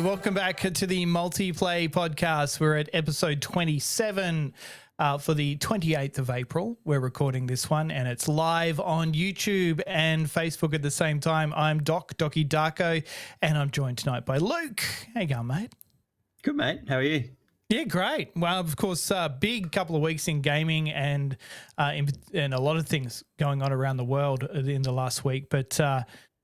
welcome back to the Multiplay podcast. We're at episode 27 for the 28th of April. We're recording this one and it's live on YouTube and Facebook at the same time. I'm Docky Darko, and I'm joined tonight by Luke. How you going, mate? Good, mate. How are you? Yeah, great. Well, of course, big couple of weeks in gaming and a lot of things going on around the world in the last week, but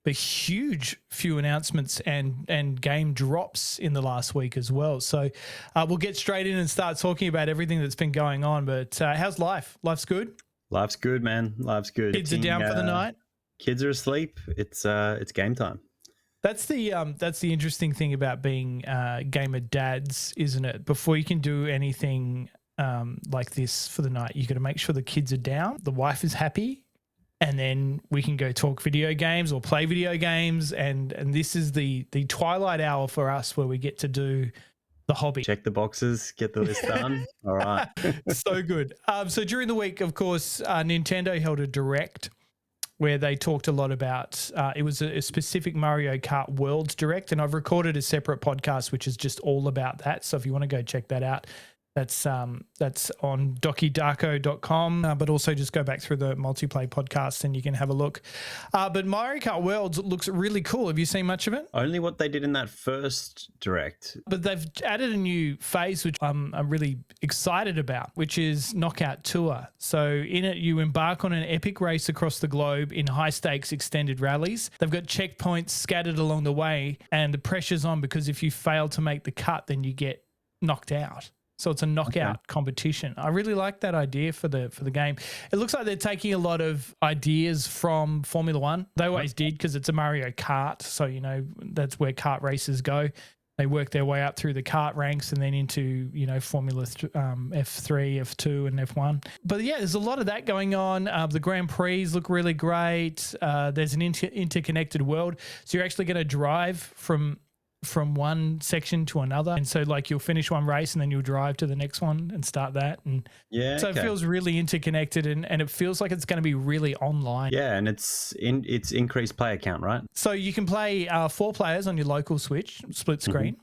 a huge few announcements and game drops in the last week as well. So we'll get straight in and start talking about everything that's been going on. But how's life? Life's good? Life's good, man. Life's good. Kids are down for the night? Kids are asleep. It's game time. That's the interesting thing about being gamer dads, isn't it? Before you can do anything like this for the night, you got to make sure the kids are down, the wife is happy, and then we can go talk video games or play video games. And this is the twilight hour for us where we get to do the hobby. Check the boxes, get the list done. All right. So good. So during the week, of course, Nintendo held a direct where they talked a lot about, it was a specific Mario Kart Worlds Direct, and I've recorded a separate podcast which is just all about that. So if you want to go check that out, that's on dockydarko.com, but also just go back through the Multiplay podcast and you can have a look. But Mario Kart Worlds looks really cool. Have you seen much of it? Only what they did in that first direct. But they've added a new phase, which I'm really excited about, which is Knockout Tour. So in it, you embark on an epic race across the globe in high-stakes extended rallies. They've got checkpoints scattered along the way, and the pressure's on because if you fail to make the cut, then you get knocked out. So it's a knockout competition. I really like that idea for the game. It looks like they're taking a lot of ideas from Formula One. They always did because it's a Mario Kart. So, you know, that's where kart races go. They work their way up through the kart ranks and then into, you know, Formula F3, F2 and F1. But yeah, there's a lot of that going on. The Grand Prix look really great. There's an interconnected world. So you're actually going to drive from one section to another, and so like you'll finish one race and then you'll drive to the next one and start that, and so it feels really interconnected and it feels like it's going to be really online. And it's increased player count, right? So you can play 4 players on your local Switch, split screen.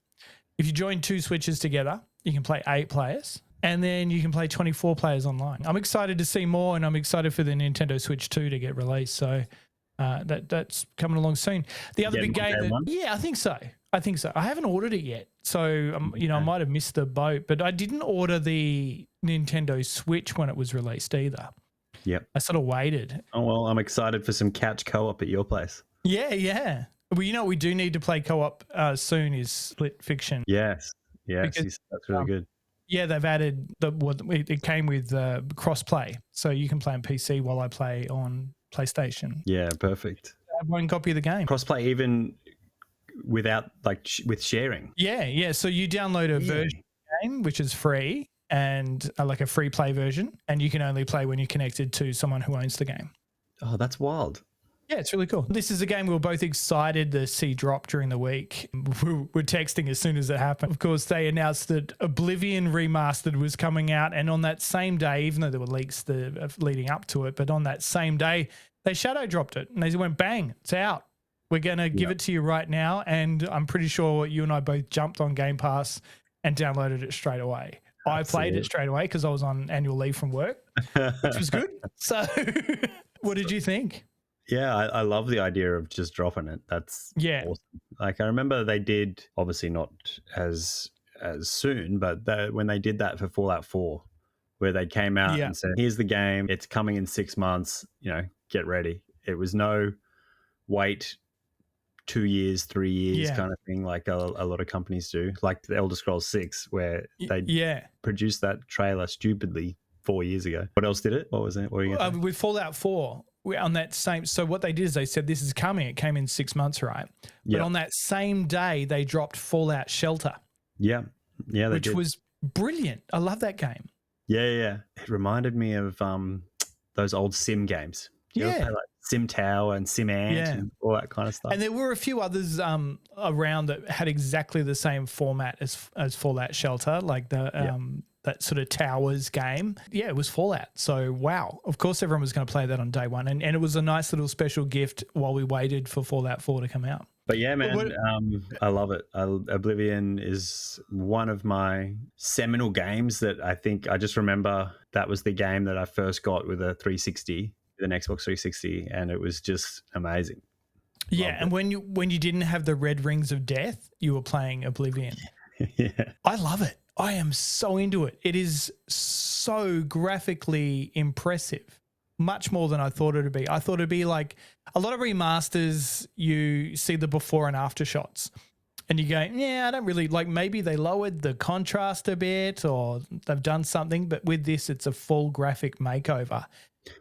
If you join 2 Switches together, you can play 8 players, and then you can play 24 players online. I'm excited to see more, and I'm excited for the Nintendo Switch 2 to get released. So that's coming along soon. The other big game, I think so. I haven't ordered it yet. So, you know, I might have missed the boat, but I didn't order the Nintendo Switch when it was released either. Yep. I sort of waited. Oh, well, I'm excited for some couch co-op at your place. Yeah. Well, you know, we do need to play co-op soon is Split Fiction. Yes. Because, that's really good. Yeah, they've added, it came with cross-play. So you can play on PC while I play on PlayStation. Yeah, perfect. I have one copy of the game. Cross-play even without with sharing. Yeah. So you download a version of the game, which is free and like a free play version, and you can only play when you're connected to someone who owns the game. Oh, that's wild. Yeah, it's really cool. This is a game we were both excited to see drop during the week. We were texting as soon as it happened. Of course, they announced that Oblivion Remastered was coming out, and on that same day, even though there were leaks leading up to it, but on that same day, they shadow dropped it, and they went, bang, it's out. We're going to give it to you right now, and I'm pretty sure you and I both jumped on Game Pass and downloaded it straight away. I played it straight away because I was on annual leave from work, which was good. So what did you think? Yeah, I love the idea of just dropping it. That's awesome. Like, I remember they did, obviously not as soon, but when they did that for Fallout 4, where they came out and said, here's the game, it's coming in 6 months, you know, get ready. It was no wait 2 years, 3 years kind of thing like a lot of companies do, like the Elder Scrolls 6, where they produced that trailer stupidly 4 years ago. What else did it? What was it? What were you gonna say? With Fallout 4, on that same, so what they did is they said this is coming. It came in 6 months, right? But on that same day, they dropped Fallout Shelter. Yeah, which was brilliant. I love that game. Yeah. It reminded me of those old sim games. You ever play, like Sim Tower and Sim Ant and all that kind of stuff. And there were a few others around that had exactly the same format as Fallout Shelter, like the that sort of towers game. Yeah, it was Fallout. So, wow. Of course, everyone was going to play that on day one. And it was a nice little special gift while we waited for Fallout 4 to come out. But yeah, man, I love it. Oblivion is one of my seminal games that I think I just remember that was the game that I first got with a 360, with an Xbox 360, and it was just amazing. Yeah, and when you didn't have the red rings of death, you were playing Oblivion. Yeah. I love it. I am so into it. It is so graphically impressive. Much more than I thought it would be. I thought it'd be like a lot of remasters, you see the before and after shots and you go, yeah, I don't really like, maybe they lowered the contrast a bit or they've done something, but with this, it's a full graphic makeover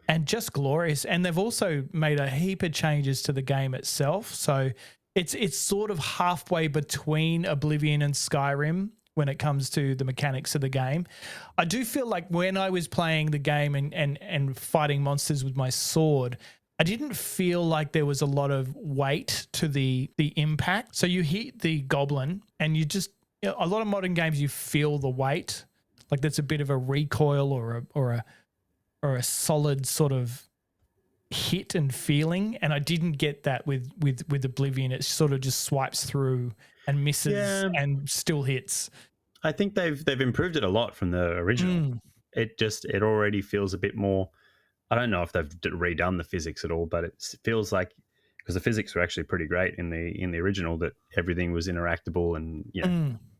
and just glorious. And they've also made a heap of changes to the game itself. So it's sort of halfway between Oblivion and Skyrim when it comes to the mechanics of the game. I do feel like when I was playing the game and fighting monsters with my sword, I didn't feel like there was a lot of weight to the impact. So you hit the goblin and you just, a lot of modern games, you feel the weight, like there's a bit of a recoil or a solid sort of hit and feeling. And I didn't get that with Oblivion. It sort of just swipes through and misses and still hits. I think they've improved it a lot from the original. It already feels a bit more. I don't know if they've redone the physics at all, but it feels like, because the physics were actually pretty great in the original, that everything was interactable and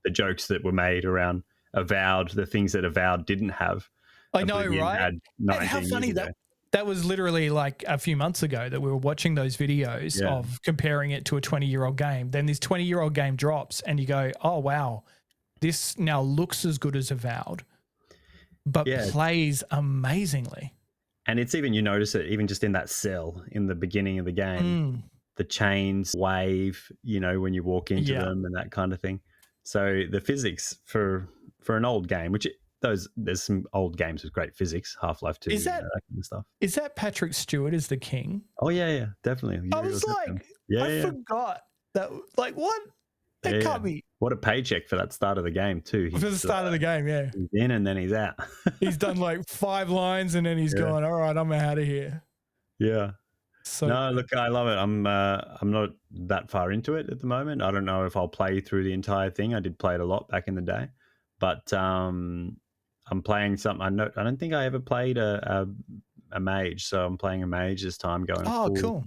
the jokes that were made around Avowed, the things that Avowed didn't have. I know, Oblivion right? had 19 how funny years ago. That was literally like a few months ago that we were watching those videos of comparing it to a 20-year-old game. Then this 20-year-old game drops and you go, oh, wow, this now looks as good as Avowed, but plays amazingly. And it's even, you notice it even just in that cell in the beginning of the game, the chains wave, when you walk into them and that kind of thing. So the physics for an old game, which there's some old games with great physics, Half-Life 2, that kind of stuff. Is that Patrick Stewart as the king? Oh, yeah, definitely. I was like, I forgot that. Like, what? That can't be. What a paycheck for that start of the game, too. For the start of the game, yeah. He's in and then he's out. He's done like 5 lines and then he's gone, all right, I'm out of here. Yeah. So, no, look, I love it. I'm not that far into it at the moment. I don't know if I'll play through the entire thing. I did play it a lot back in the day. But I'm playing something. I don't think I ever played a mage, so I'm playing a mage this time, going cool.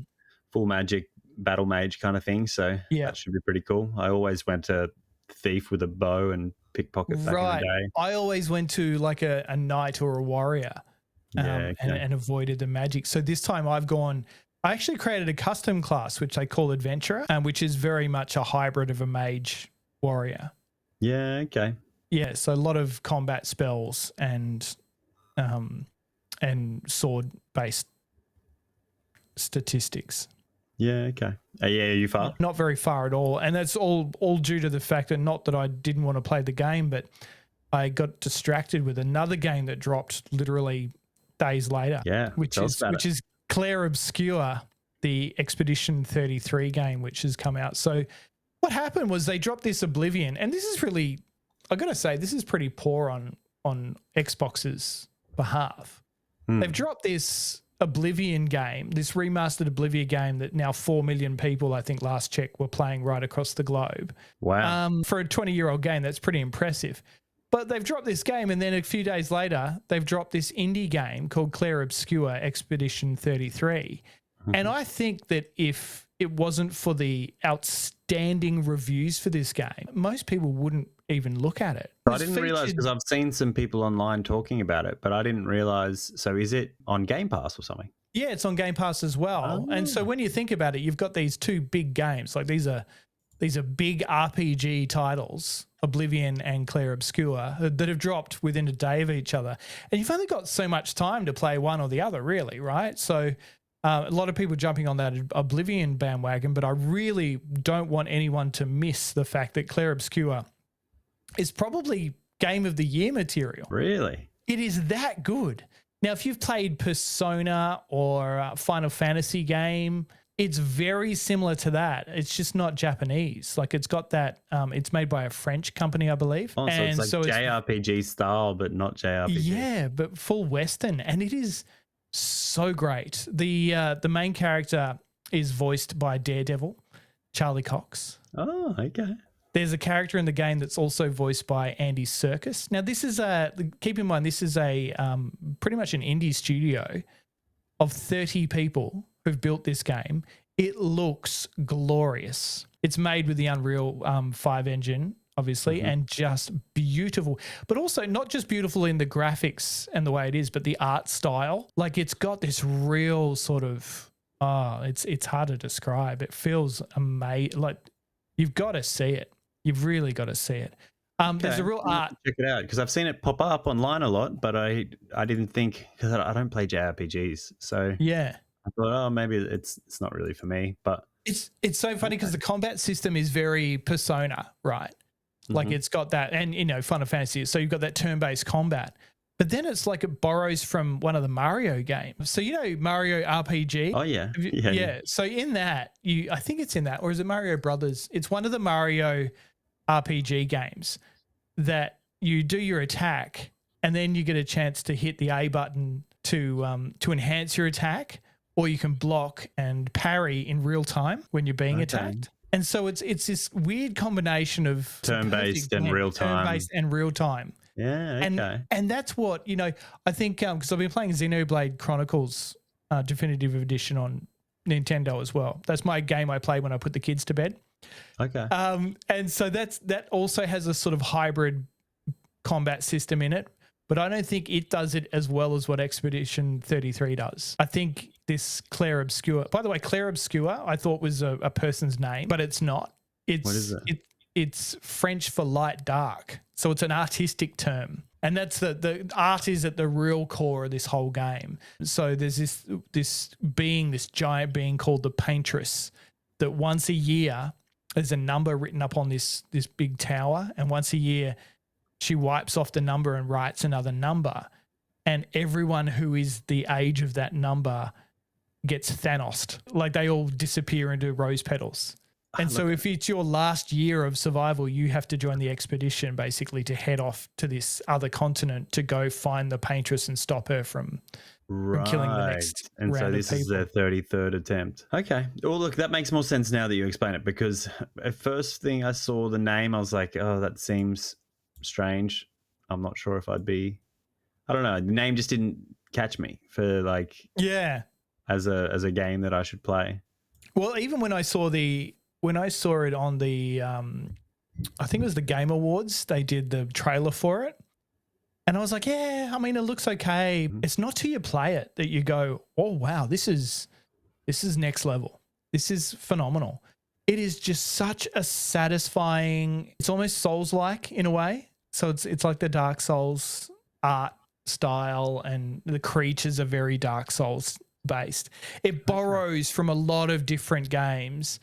Full magic battle mage kind of thing. So that should be pretty cool. I always went to thief with a bow and pickpocket back in the day. I always went to like a knight or a warrior and avoided the magic. So this time I actually created a custom class, which I call Adventurer, which is very much a hybrid of a mage warrior. Yeah, okay. Yeah, so a lot of combat spells and sword-based statistics. Yeah, okay. Are you far? Not very far at all. And that's all due to the fact that not that I didn't want to play the game, but I got distracted with another game that dropped literally days later. Yeah, which is Clair Obscur, the Expedition 33 game, which has come out. So what happened was they dropped this Oblivion, and this is really, I got to say, this is pretty poor on Xbox's behalf. They've dropped this Oblivion game, this remastered Oblivion game that now 4 million people, I think last check, were playing right across the globe. Wow. For a 20-year-old game, that's pretty impressive. But they've dropped this game, and then a few days later, they've dropped this indie game called Clair Obscur Expedition 33. And I think that if it wasn't for the outstanding reviews for this game, most people wouldn't even look at it. I didn't realize, because I've seen some people online talking about it, but I didn't realize. So is it on Game Pass or something? Yeah, it's on Game Pass as well. And so when you think about it, you've got these 2 big games. Like these are big RPG titles, Oblivion and Clair Obscur, that have dropped within a day of each other. And you've only got so much time to play one or the other, really, right? So a lot of people jumping on that Oblivion bandwagon, but I really don't want anyone to miss the fact that Clair Obscur is probably Game of the Year material. Really? It is that good. Now, if you've played Persona or Final Fantasy game, it's very similar to that. It's just not Japanese. Like it's got that, it's made by a French company, I believe. Oh, so it's like JRPG style, but not JRPG. Yeah, but full Western. And it is so great. The main character is voiced by Daredevil. Charlie Cox. Oh, okay. There's a character in the game that's also voiced by Andy Serkis. Now, this is keep in mind, this is a pretty much an indie studio of 30 people who've built this game. It looks glorious. It's made with the Unreal 5 engine, obviously, and just beautiful. But also not just beautiful in the graphics and the way it is, but the art style. Like, it's got this real sort of, it's hard to describe. It feels amazing. Like, you've got to see it. You've really got to see it. There's a real art. Check it out, because I've seen it pop up online a lot, but I didn't think, because I don't play JRPGs, so yeah, I thought, oh, maybe it's not really for me. But it's so funny because the combat system is very Persona, right? Like it's got that, and Final Fantasy. So you've got that turn-based combat, but then it's like it borrows from one of the Mario games. So Mario RPG. Oh yeah, yeah. So in that, I think it's in that, or is it Mario Brothers? It's one of the Mario RPG games that you do your attack and then you get a chance to hit the A button to enhance your attack, or you can block and parry in real time when you're being attacked. And so it's this weird combination of turn-based and real time. Turn-based and real time. Yeah, okay. And that's what, I think, because I've been playing Xenoblade Chronicles Definitive Edition on Nintendo as well. That's my game I play when I put the kids to bed. Okay. And so that also has a sort of hybrid combat system in it, but I don't think it does it as well as what Expedition 33 does. I think this Clair Obscur, by the way, Clair Obscur, I thought was a person's name, but it's not. What is it? It's French for light dark. So it's an artistic term. And that's the art is at the real core of this whole game. So there's this giant being called the Paintress that once a year there's a number written up on this big tower, and once a year she wipes off the number and writes another number, and everyone who is the age of that number gets Thanos'd. Like, they all disappear into rose petals. And so if it's your last year of survival, you have to join the expedition basically to head off to this other continent to go find the Paintress and stop her from killing the next and round so this of is people. their 33rd attempt. Okay. Well, look, that makes more sense now that you explain it, because at first thing I saw the name, I was like, oh, that seems strange. I'm not sure if I'd be, I don't know. The name just didn't catch me for as a game that I should play. Well, even when I saw it on the, I think it was the Game Awards, they did the trailer for it. And I was like, yeah, I mean, it looks okay. It's not till you play it that you go, oh, wow, this is next level. This is phenomenal. It is just such a satisfying, it's almost Souls-like in a way. So it's like the Dark Souls art style, and the creatures are very Dark Souls based. It borrows from a lot of different games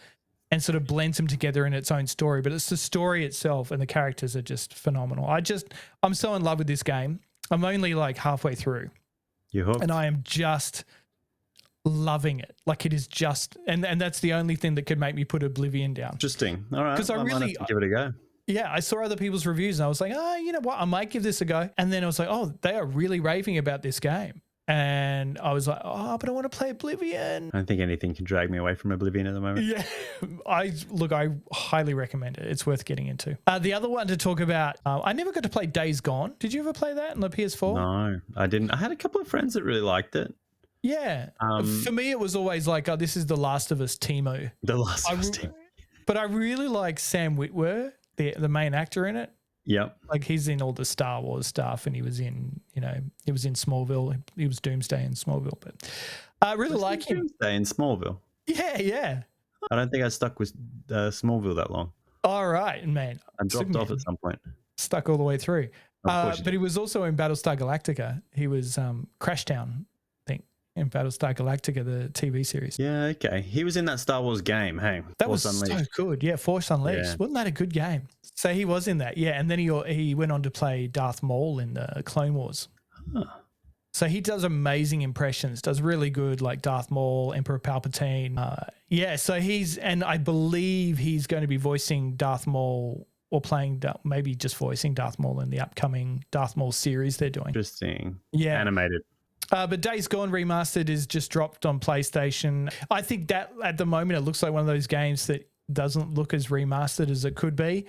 and sort of blends them together in its own story. But it's the story itself, and the characters are just phenomenal. I'm so in love with this game. I'm only like halfway through. You're hooked. And I am just loving it. Like, it is just, and that's the only thing that could make me put Oblivion down. Interesting. All right. Because I might have to give it a go. Yeah, I saw other people's reviews and I was like, you know what? I might give this a go. And then I was like, oh, they are really raving about this game. And I was like, oh, but I want to play Oblivion. I don't think anything can drag me away from Oblivion at the moment. Yeah, I highly recommend it. It's worth getting into. The other one to talk about, I never got to play Days Gone. Did you ever play that on the PS4? No, I didn't. I had a couple of friends that really liked it. Yeah. For me, it was always like, oh, this is The Last of Us Teemo. The Last of Us Teemo. But I really like Sam Witwer, the main actor in it. Yep. Like, he's in all the Star Wars stuff, and he was in Smallville. He was Doomsday in Smallville, but I really like him. Doomsday in Smallville. Yeah. I don't think I stuck with Smallville that long. All right, man. I dropped off at some point. Stuck all the way through. But he was also in Battlestar Galactica. He was Crashtown, I think, in Battlestar Galactica, the TV series. Yeah, okay. He was in that Star Wars game, hey? That was so good. Yeah, Force Unleashed. Yeah. Wasn't that a good game? So he was in that, yeah. And then he went on to play Darth Maul in the Clone Wars. Huh. So he does amazing impressions, does really good, like Darth Maul, Emperor Palpatine. So and I believe he's going to be voicing Darth Maul, or maybe just voicing Darth Maul in the upcoming Darth Maul series they're doing. Interesting. Yeah. Animated. But Days Gone Remastered is just dropped on PlayStation. I think that at the moment it looks like one of those games that doesn't look as remastered as it could be,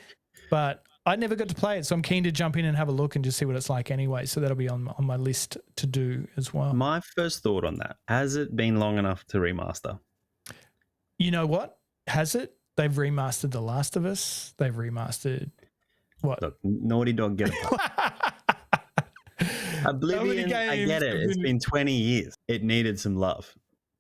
but I never got to play it, so I'm keen to jump in and have a look and just see what it's like anyway. So that'll be on my list to do as well. My first thought on that, has it been long enough to remaster? You know what? Has it? They've remastered The Last of Us. They've remastered what? Look, Naughty Dog, get it. Oblivion, I get it. It's been 20 years. It needed some love.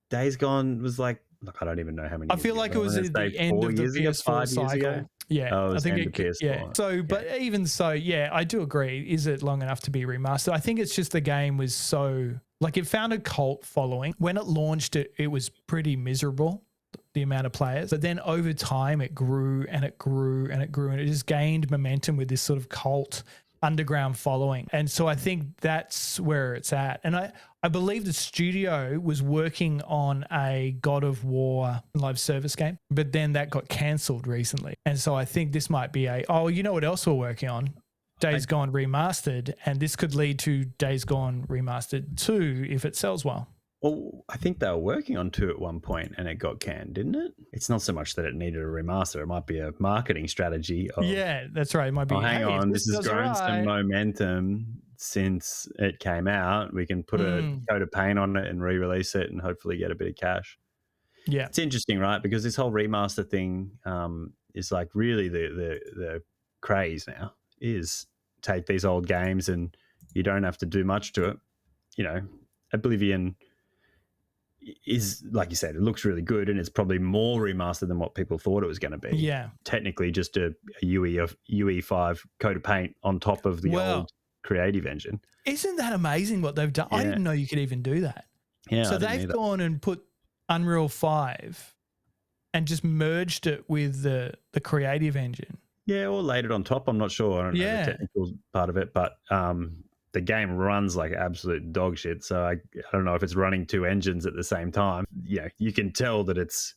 Days Gone was like, look, I don't even know how many. I feel like it was at the end of the PS4 cycle. Yeah, I think it PS4. Yeah. So, but even so, yeah, I do agree. Is it long enough to be remastered? I think it's just the game was so like it found a cult following. When it launched, it was pretty miserable, the amount of players. But then over time, it grew and it grew and it grew, and it just gained momentum with this sort of cult underground following. And so I think that's where it's at. And I believe the studio was working on a God of War live service game, but then that got cancelled recently. And so I think this might be you know what else we're working on? Days Gone Remastered, and this could lead to Days Gone Remastered 2 if it sells well. Well, I think they were working on 2 at one point and it got canned, didn't it? It's not so much that it needed a remaster. It might be a marketing strategy. Yeah, that's right. It might be, hang on, this has grown some momentum since it came out. We can put a coat of paint on it and re-release it and hopefully get a bit of cash. Yeah. It's interesting, right? Because this whole remaster thing is like really the craze now is take these old games and you don't have to do much to it. You know, Oblivion is, like you said, it looks really good and it's probably more remastered than what people thought it was going to be. Yeah. Technically just a UE5 coat of paint on top of the old creative engine. Isn't that amazing what they've done? Yeah. I didn't know you could even do that. Yeah. So they've gone and put Unreal 5 and just merged it with the creative engine. Yeah, or laid it on top. I'm not sure. I don't know the technical part of it, but the game runs like absolute dog shit. So I don't know if it's running 2 engines at the same time. Yeah, you can tell that it's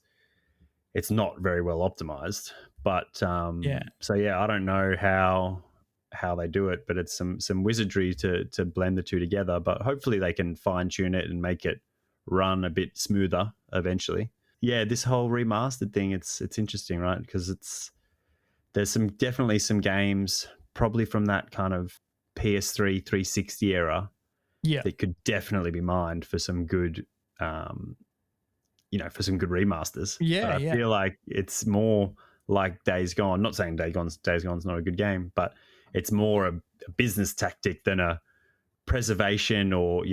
not very well optimized. But so yeah, I don't know how they do it, but it's some wizardry to blend the two together. But hopefully they can fine tune it and make it run a bit smoother eventually. Yeah, this whole remastered thing, it's interesting, right? Because there's definitely some games probably from that kind of PS3 360 era that could definitely be mined for some good for some good remasters. I feel like it's more like Days Gone, not saying Days Gone's not a good game, but it's more a business tactic than a preservation or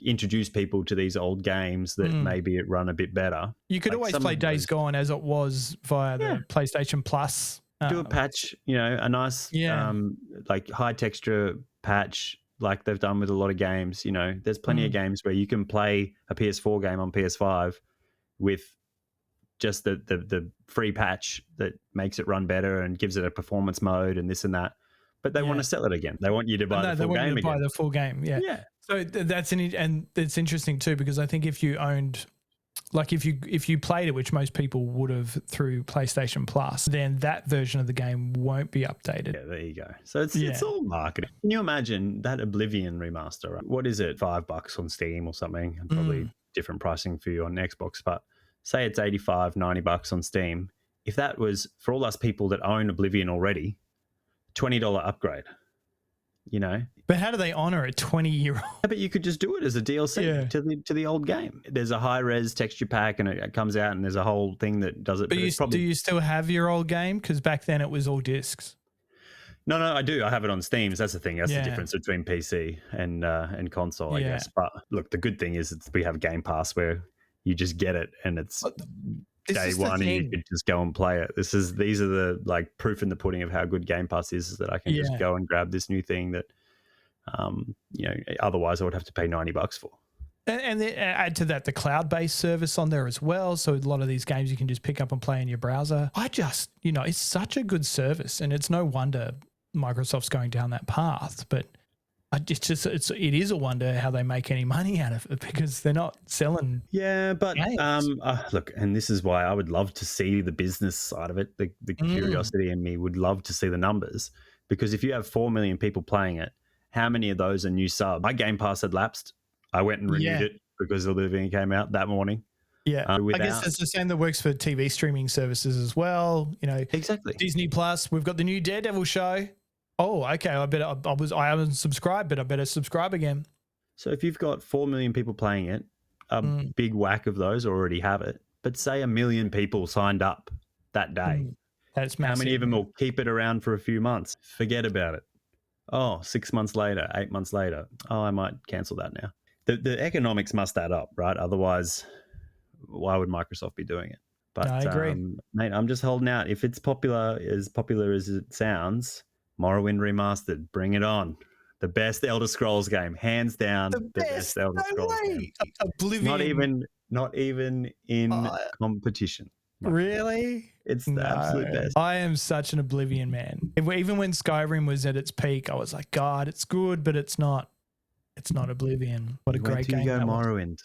introduce people to these old games that maybe it run a bit better. You could always play Days Gone as it was via the PlayStation Plus. Do a patch, a nice like high texture patch like they've done with a lot of games. There's plenty of games where you can play a PS4 game on PS5 with just the free patch that makes it run better and gives it a performance mode and this and that. But they want to sell it again. They want you to buy the full game again. They want you to buy the full game, yeah. So and it's interesting too, because I think if you owned, like if you played it, which most people would have through PlayStation Plus, then that version of the game won't be updated. Yeah, there you go. So it's all marketing. Can you imagine that Oblivion remaster? Right? What is it? $5 on Steam or something? And probably different pricing for you on Xbox. But say it's $85, $90 on Steam. If that was for all us people that own Oblivion already, $20 upgrade, But how do they honor a 20-year-old? Yeah, but you could just do it as a DLC to the old game. There's a high-res texture pack and it comes out and there's a whole thing that does it. But do you still have your old game? Because back then it was all discs. No, I do. I have it on Steam. So that's the thing. That's the difference between PC and console, I guess. But look, the good thing is we have Game Pass where you just get it and it's day one and you could just go and play it. These are the like proof in the pudding of how good Game Pass is that I can just go and grab this new thing that otherwise I would have to pay $90 for. And then add to that the cloud-based service on there as well. So a lot of these games you can just pick up and play in your browser. It's such a good service, and it's no wonder Microsoft's going down that path. But it is a wonder how they make any money out of it, because they're not selling. Yeah, but look, and this is why I would love to see the business side of it. The curiosity in me would love to see the numbers, because if you have 4 million people playing it, how many of those are new subs? My Game Pass had lapsed. I went and renewed it because Oblivion came out that morning. Yeah, I guess without it's the same that works for TV streaming services as well. You know, exactly. Disney Plus, we've got the new Daredevil show. Oh, okay. I haven't subscribed, but I better subscribe again. So if you've got 4 million people playing it, a big whack of those already have it. But say 1 million people signed up that day. That's massive. How many of them will keep it around for a few months? Forget about it. Oh, 6 months later, 8 months later. Oh, I might cancel that now. The economics must add up, right? Otherwise, why would Microsoft be doing it? But I agree. Mate, I'm just holding out. If it's popular as it sounds, Morrowind Remastered, bring it on. The best Elder Scrolls game, hands down. The best Elder Scrolls game. Oblivion. Not even in competition. Really? It's the absolute best. I am such an Oblivion man. Even when Skyrim was at its peak, I was like, God, it's good, but it's not. It's not Oblivion. What a great game! Go Morrowind.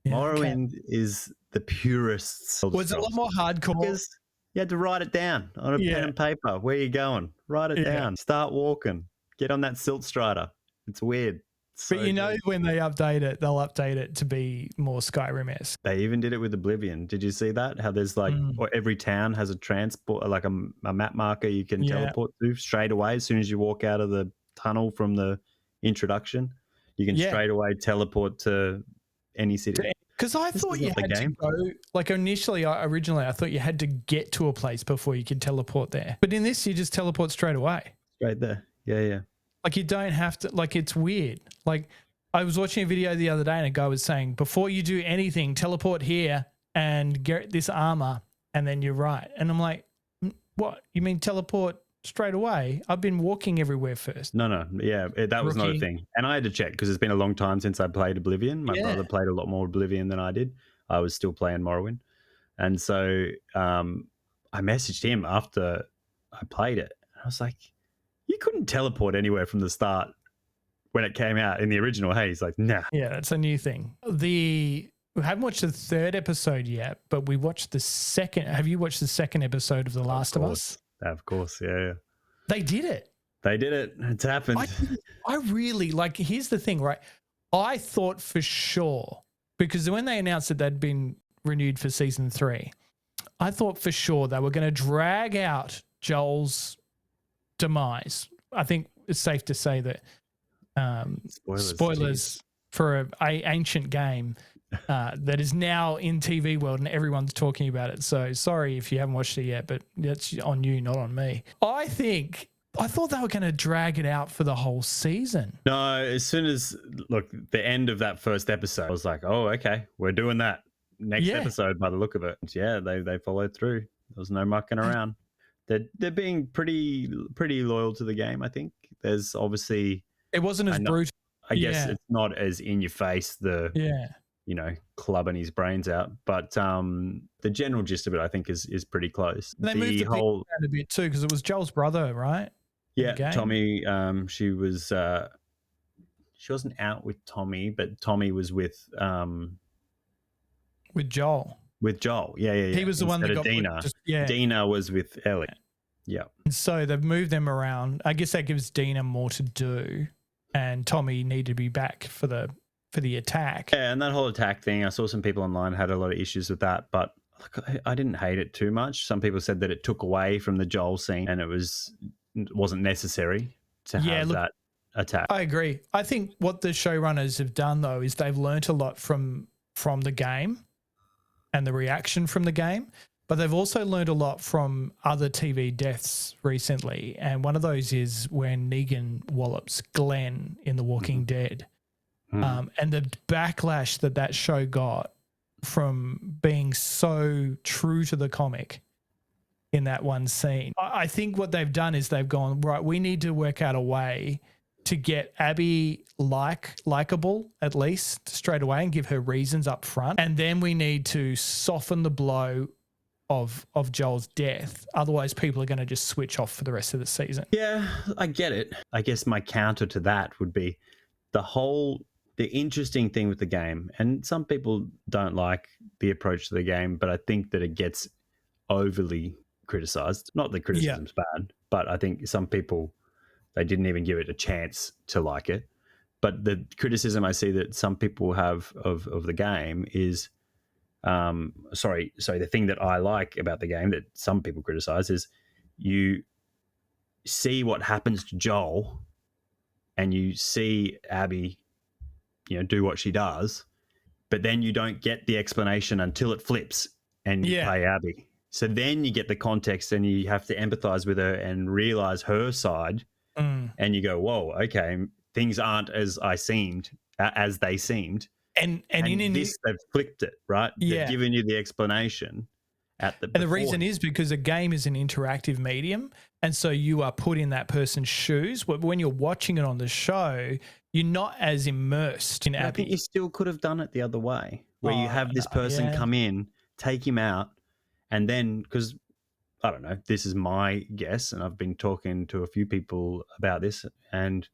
Yeah, Morrowind is the purest. Was it a lot more hardcore? Because you had to write it down on a pen and paper. Where are you going? Write it down. Start walking. Get on that silt strider. It's weird. But you know, when they update it, they'll update it to be more Skyrim-esque. They even did it with Oblivion. Did you see that? How there's like, or every town has a transport, like a map marker you can teleport to straight away as soon as you walk out of the tunnel from the introduction. You can straight away teleport to any city. Because I thought you had to go, like originally I thought you had to get to a place before you could teleport there. But in this, you just teleport straight away. Straight there. Yeah. Like you don't have to, like it's weird. Like I was watching a video the other day and a guy was saying, before you do anything, teleport here and get this armor and then you're right. And I'm like, what? You mean teleport straight away? I've been walking everywhere first. No. Yeah, that was not a thing. And I had to check because it's been a long time since I played Oblivion. My brother played a lot more Oblivion than I did. I was still playing Morrowind. And so I messaged him after I played it. I was like, you couldn't teleport anywhere from the start when it came out in the original. Hey, he's like, nah. Yeah, that's a new thing. We haven't watched the third episode yet, but we watched the second. Have you watched the second episode of The Last of Us? Of course, yeah. They did it. It's happened. I really, like, here's the thing, right? I thought for sure, because when they announced that they'd been renewed for season 3, I thought for sure they were going to drag out Joel's demise. I think it's safe to say that spoilers for an ancient game that is now in TV world and everyone's talking about it. So sorry if you haven't watched it yet, but that's on you, not on me. I thought they were going to drag it out for the whole season. No, as soon as, look, the end of that first episode, I was like, oh, okay, we're doing that next episode by the look of it. Yeah, they followed through. There was no mucking around. They're being pretty loyal to the game, I think. There's obviously... It wasn't as brutal. I guess it's not as in your face, clubbing his brains out. But the general gist of it, I think, is pretty close. They moved the whole around a bit too, because it was Joel's brother, right? Yeah, Tommy. She wasn't out with Tommy, but Tommy was with Joel. With Joel, yeah. He was the one that got Dina. Dina was with Ellie. Yeah. And so they've moved them around. I guess that gives Dina more to do, and Tommy needed to be back for the attack. Yeah, and that whole attack thing, I saw some people online had a lot of issues with that, but I didn't hate it too much. Some people said that it took away from the Joel scene, and it wasn't necessary to have that attack. I agree. I think what the showrunners have done though is they've learnt a lot from the game and the reaction from the game, but they've also learned a lot from other TV deaths recently. And one of those is when Negan wallops Glenn in The Walking Dead. And the backlash that show got from being so true to the comic in that one scene. I think what they've done is they've gone, right, we need to work out a way to get Abby likable at least straight away and give her reasons up front. And then we need to soften the blow of Joel's death. Otherwise, people are going to just switch off for the rest of the season. Yeah, I get it. I guess my counter to that would be the interesting thing with the game, and some people don't like the approach to the game, but I think that it gets overly criticized. Not that criticism's bad, but I think some people, they didn't even give it a chance to like it. But the criticism I see that some people have of the game is the thing that I like about the game that some people criticize is you see what happens to Joel and you see Abby, do what she does, but then you don't get the explanation until it flips and you play Abby. So then you get the context and you have to empathize with her and realize her side. And you go, whoa, okay, things aren't as they seemed. And in this, they've flipped it, right? Yeah. They've given you the explanation and the reason is because a game is an interactive medium, and so you are put in that person's shoes. But when you're watching it on the show, you're not as immersed in Abby. I think you still could have done it the other way, where you have this person come in, take him out, and then, because I don't know, this is my guess, and I've been talking to a few people about this, and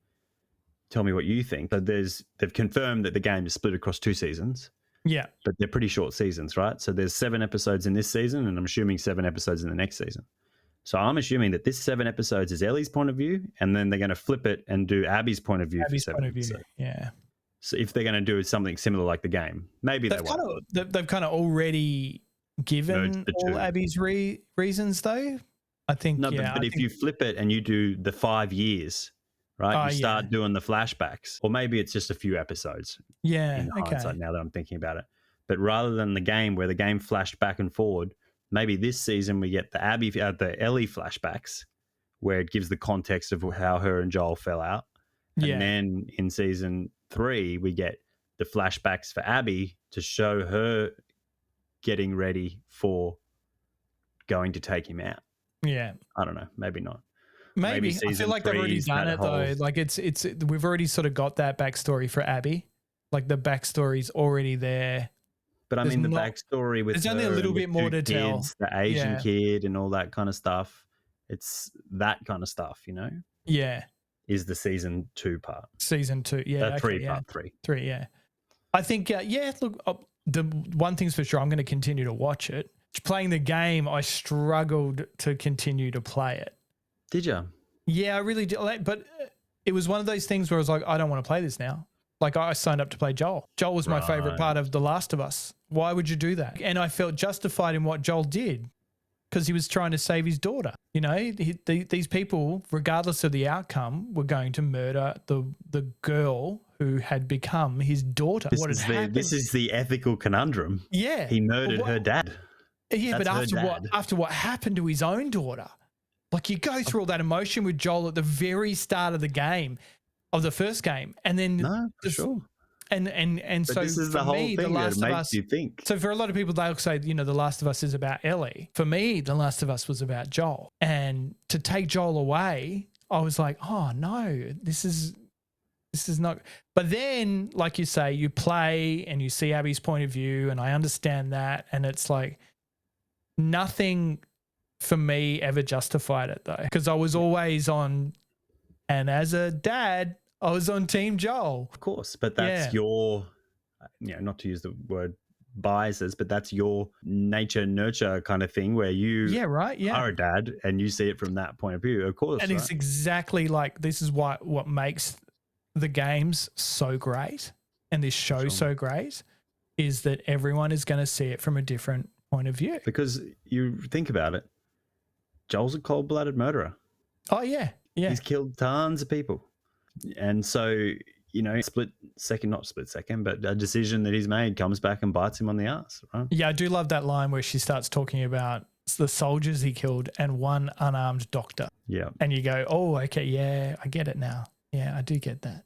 tell me what you think. So they've confirmed that the game is split across 2 seasons. Yeah. But they're pretty short seasons, right? So there's 7 episodes in this season, and I'm assuming 7 episodes in the next season. So I'm assuming that this 7 episodes is Ellie's point of view, and then they're going to flip it and do Abby's point of view. Abby's point of view, yeah. So if they're going to do something similar like the game, maybe they won't. They've kind of already given all Abby's reasons, though. I think, but if you flip it and you do the 5 years, right? You start doing the flashbacks, or maybe it's just a few episodes. Yeah, in hindsight, now that I'm thinking about it. But rather than the game where the game flashed back and forward, maybe this season we get the Ellie flashbacks, where it gives the context of how her and Joel fell out. And then in season 3, we get the flashbacks for Abby to show her getting ready for going to take him out. Yeah, I don't know. Maybe not. Maybe I feel like they've already done it though. Like it's we've already sort of got that backstory for Abby. Like the backstory's already there. But I mean, the backstory with there's only a little bit more to tell. The Asian kid and all that kind of stuff. It's that kind of stuff, Yeah. Is the season 2 part. Season 2, yeah. 3 part 3. 3, yeah. I think, look, the one thing's for sure, I'm going to continue to watch it. Playing the game, I struggled to continue to play it. Did you? Yeah, I really did. But it was one of those things where I was like, I don't want to play this now. Like I signed up to play Joel. Joel was my favorite part of The Last of Us. Why would you do that? And I felt justified in what Joel did because he was trying to save his daughter. These people, regardless of the outcome, were going to murder the girl who had become his daughter. This is the ethical conundrum. Yeah. He murdered her dad. Yeah, That's but after what happened to his own daughter, like you go through all that emotion with Joel at the very start of the game, of the first game, and then sure. And but so this is the whole thing that makes you think. So for a lot of people, they'll say, The Last of Us is about Ellie. For me, The Last of Us was about Joel. And to take Joel away, I was like, oh no, this is not. But then, like you say, you play and you see Abby's point of view, and I understand that, and it's like nothing for me ever justified it though, because I was always on, and as a dad, I was on Team Joel. Of course, but that's your, not to use the word biases, but that's your nature nurture kind of thing where you are a dad and you see it from that point of view, of course. And it's exactly like this is what makes the games so great and this show so great is that everyone is going to see it from a different point of view. Because you think about it, Joel's a cold-blooded murderer. Oh, yeah. Yeah. He's killed tons of people. And so, not split second, but a decision that he's made comes back and bites him on the ass, right? Yeah, I do love that line where she starts talking about the soldiers he killed and one unarmed doctor. Yeah. And you go, oh, okay, yeah, I get it now. Yeah, I do get that.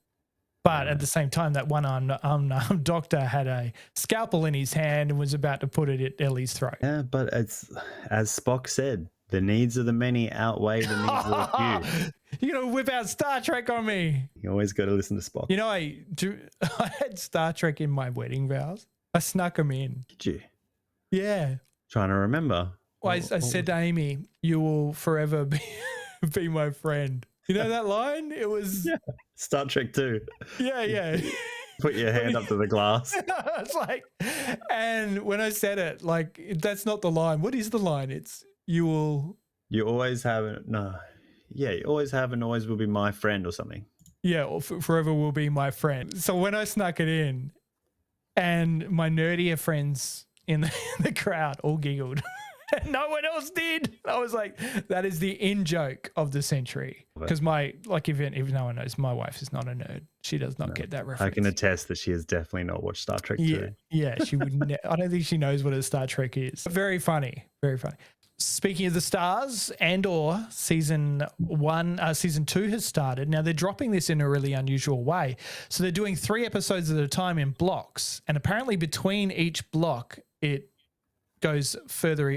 But at the same time, that one unarmed doctor had a scalpel in his hand and was about to put it at Ellie's throat. Yeah, but it's, as Spock said, the needs of the many outweigh the needs of the few. You're going to whip out Star Trek on me. You always got to listen to Spock. I had Star Trek in my wedding vows. I snuck them in. Did you? Yeah. Trying to remember. Well, I said to Amy, you will forever be my friend. You know that line? It was... Star Trek 2. Yeah. Put your hand up to the glass. It's like... And when I said it, like, that's not the line. What is the line? It's, you will... You always have... you always have and always will be my friend or something. Yeah, or forever will be my friend. So when I snuck it in and my nerdier friends in the crowd all giggled. No one else did. I was like, that is the in-joke of the century. Because if no one knows, my wife is not a nerd. She does not get that reference. I can attest that she has definitely not watched Star Trek 2. Yeah, she would. I don't think she knows what a Star Trek is. Very funny. Very funny. Speaking of the stars, Andor season 2 has started. Now they're dropping this in a really unusual way. So they're doing 3 episodes at a time in blocks, and apparently between each block it goes further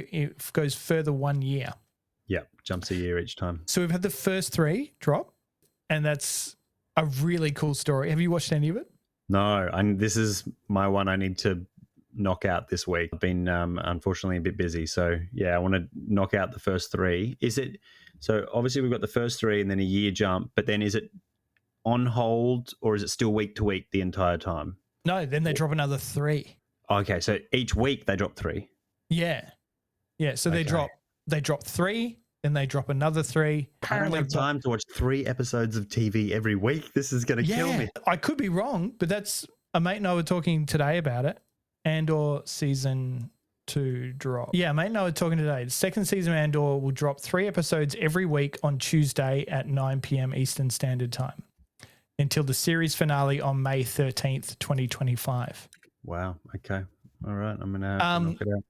1 year. Yep, jumps a year each time. So we've had the first 3 drop, and that's a really cool story. Have you watched any of it? No, this is my one I need to knock out this week. I've been unfortunately a bit busy, so yeah, I want to knock out the first 3. Is it so? Obviously, we've got the first 3 and then a year jump, but then is it on hold or is it still week to week the entire time? No, then they drop another 3. Okay, so each week they drop 3. Yeah. So they drop 3, then they drop another 3. I don't have time to watch 3 episodes of TV every week. This is going to kill me. I could be wrong, but that's a mate and I were talking today about it. Andor season 2 drop. Yeah, mate and I were talking today. The second season of Andor will drop 3 episodes every week on Tuesday at 9 p.m. Eastern Standard Time until the series finale on May 13th, 2025. Wow. Okay. All right. I'm going to knock it out.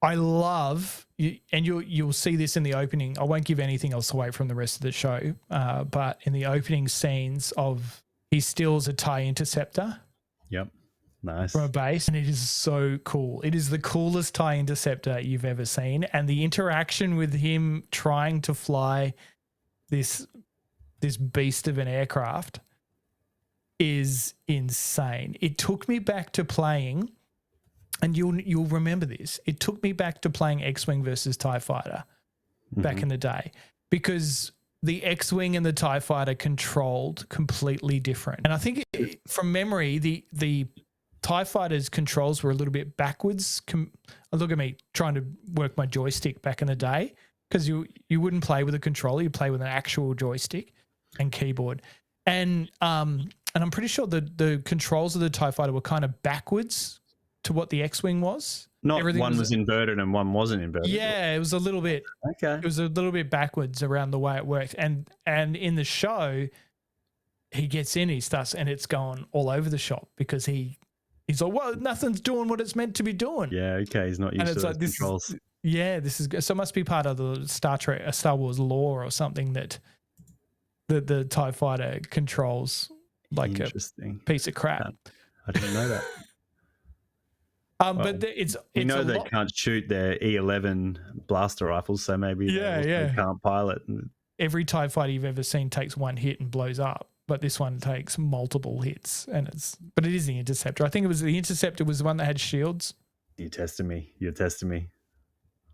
I love, and you'll see this in the opening. I won't give anything else away from the rest of the show, but in the opening scenes he steals a TIE interceptor. Yep. Nice. From a base, and it is so cool. It is the coolest TIE interceptor you've ever seen, and the interaction with him trying to fly this beast of an aircraft is insane. It took me back to playing, and you'll remember this. It took me back to playing X-Wing versus TIE Fighter back in the day, because the X-Wing and the TIE Fighter controlled completely different. And I think from memory, the TIE Fighter's controls were a little bit backwards. Look at me trying to work my joystick back in the day, because you wouldn't play with a controller, you play with an actual joystick and keyboard. And I'm pretty sure the controls of the TIE Fighter were kind of backwards to what the X-Wing was. Everything was inverted and one wasn't inverted. Yeah, it was a little bit. Okay. It was a little bit backwards around the way it worked. And in the show, he gets in, and it's going all over the shop because he's like, well, nothing's doing what it's meant to be doing. Yeah, okay. He's not used to those controls. This is so it must be part of the Star Wars lore or something that the TIE Fighter controls like a piece of crap. I didn't know that. But it's they can't shoot their E11 blaster rifles, so maybe they can't pilot. Every TIE Fighter you've ever seen takes one hit and blows up. But this one takes multiple hits, but it is the Interceptor. I think the Interceptor was the one that had shields. You're testing me.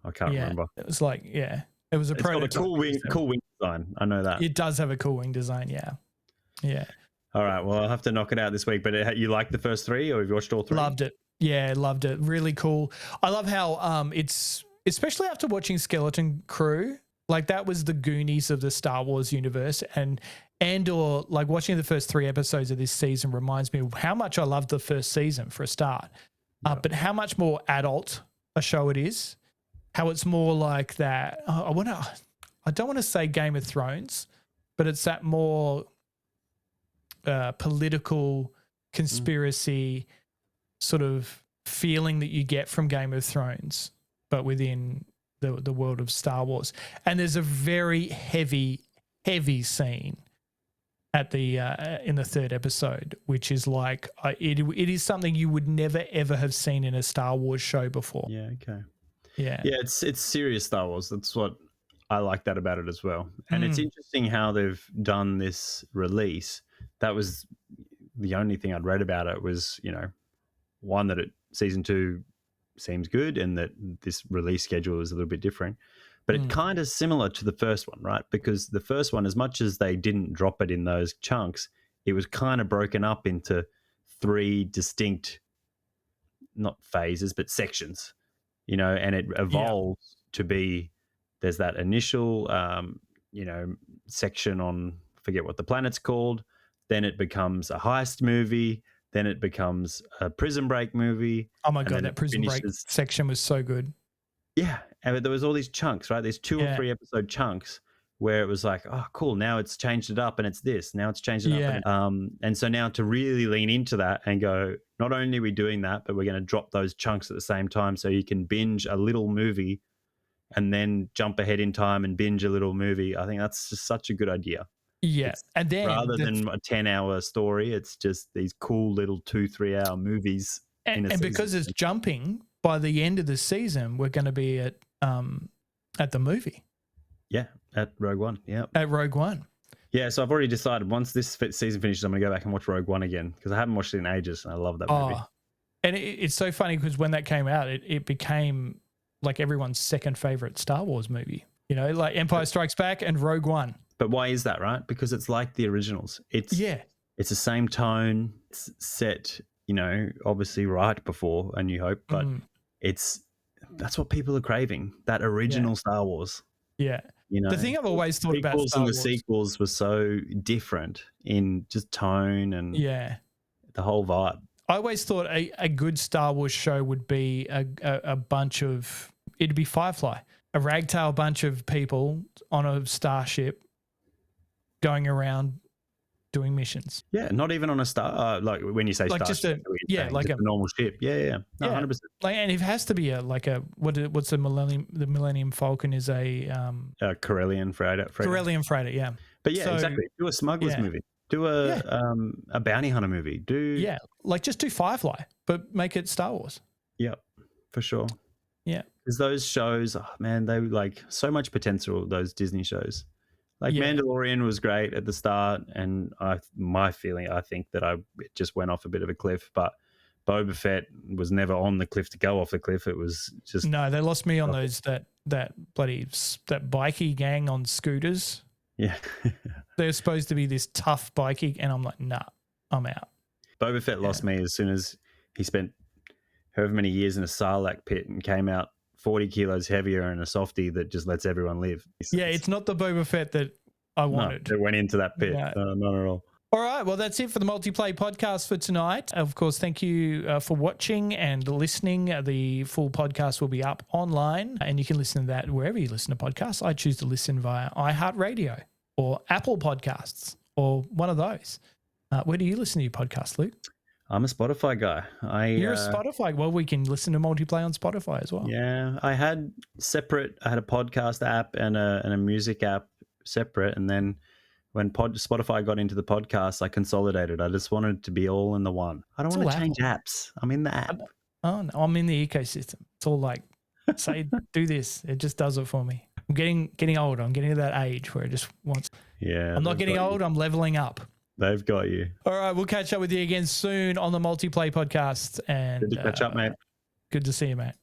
I can't remember. It was like, it was a prototype. It's got a cool wing design. I know that. It does have a cool wing design, yeah. All right, well, I'll have to knock it out this week, but you like the first 3 or have you watched all 3? Loved it. Yeah, loved it. Really cool. I love how it's, especially after watching Skeleton Crew, like that was the Goonies of the Star Wars universe, and Andor, like watching the first 3 episodes of this season reminds me of how much I loved the first season for a start, but how much more adult a show it is, how it's more like that. I don't want to say Game of Thrones, but it's that more political conspiracy sort of feeling that you get from Game of Thrones, but within the world of Star Wars. And there's a very heavy scene at the in the 3rd episode, which is like it is something you would never ever have seen in a Star Wars show before. Yeah, okay. Yeah. Yeah, it's serious Star Wars. That's what I like that about it as well. And it's interesting how they've done this release. That was the only thing I'd read about it was, one, that season 2 seems good and that this release schedule is a little bit different. But it kind of similar to the first one, right? Because the first one, as much as they didn't drop it in those chunks, it was kind of broken up into 3 distinct, not phases, but sections, and it evolves to be, there's that initial, section on, forget what the planet's called. Then it becomes a heist movie. then it becomes a Prison Break movie. Oh my God, that Prison Break section was so good. Yeah, and there was all these chunks, right? There's 2 or 3 episode chunks where it was like, oh, cool, now it's changed it up and it's this. Now it's changed it up. And so now to really lean into that and go, not only are we doing that, but we're going to drop those chunks at the same time so you can binge a little movie and then jump ahead in time and binge a little movie. I think that's just such a good idea. Yeah. And then rather than a 10-hour story, it's just these cool little 2-3 hour movies. And because it's jumping, by the end of the season, we're going to be at the movie. Yeah, at Rogue One. Yeah. At Rogue One. Yeah, so I've already decided once this season finishes, I'm going to go back and watch Rogue One again because I haven't watched it in ages and I love that movie. And it's so funny because when that came out, it became like everyone's second favorite Star Wars movie. You know, like Empire Strikes Back and Rogue One. But why is that, right? Because it's like the originals. It's the same tone. It's set, you know, obviously right before A New Hope, but that's what people are craving. That original Star Wars. Yeah. You know, the thing I've always thought about Star Wars, the sequels were so different in just tone and the whole vibe. I always thought a good Star Wars show would be a bunch of, it'd be Firefly, a ragtag bunch of people on a starship going around doing missions. Yeah, not even on a star. Like when you say like starship, like a normal ship. Yeah, 100%. Like, and it has to be what's the Millennium Falcon is a Corellian freighter. Corellian freighter, yeah. But yeah, exactly. Do a smugglers movie. Do a bounty hunter movie. Just do Firefly, but make it Star Wars. Yep, for sure. Yeah, because those shows, man, they like so much potential. Those Disney shows. Like Mandalorian was great at the start, and I think that it just went off a bit of a cliff. But Boba Fett was never on the cliff to go off the cliff. It was just they lost me on those that bikie gang on scooters. Yeah, they're supposed to be this tough bikie, and I'm like, nah, I'm out. Boba Fett lost me as soon as he spent however many years in a Sarlacc pit and came out 40 kilos heavier and a softie that just lets everyone live. It's not the Boba Fett that I wanted. That went into that pit. No, not at all. All right, well, that's it for the Multiplay podcast for tonight. Of course, thank you for watching and listening. The full podcast will be up online, and you can listen to that wherever you listen to podcasts. I choose to listen via iHeartRadio or Apple Podcasts or one of those. Where do you listen to your podcast, Luke? I'm a Spotify guy. You're a Spotify. Well, we can listen to Multiplay on Spotify as well. Yeah, I had a podcast app and a music app separate, and then when Spotify got into the podcast, I consolidated. I just wanted it to be all in the one. I don't want to change apps. I'm in the app. Oh, no, I'm in the ecosystem. It's all like, say, do this. It just does it for me. I'm getting older. I'm getting to that age where it just wants. Yeah. I'm not getting old. I'm leveling up. They've got you. All right, we'll catch up with you again soon on the Multiplay podcast. And good to catch up, mate. Good to see you, mate.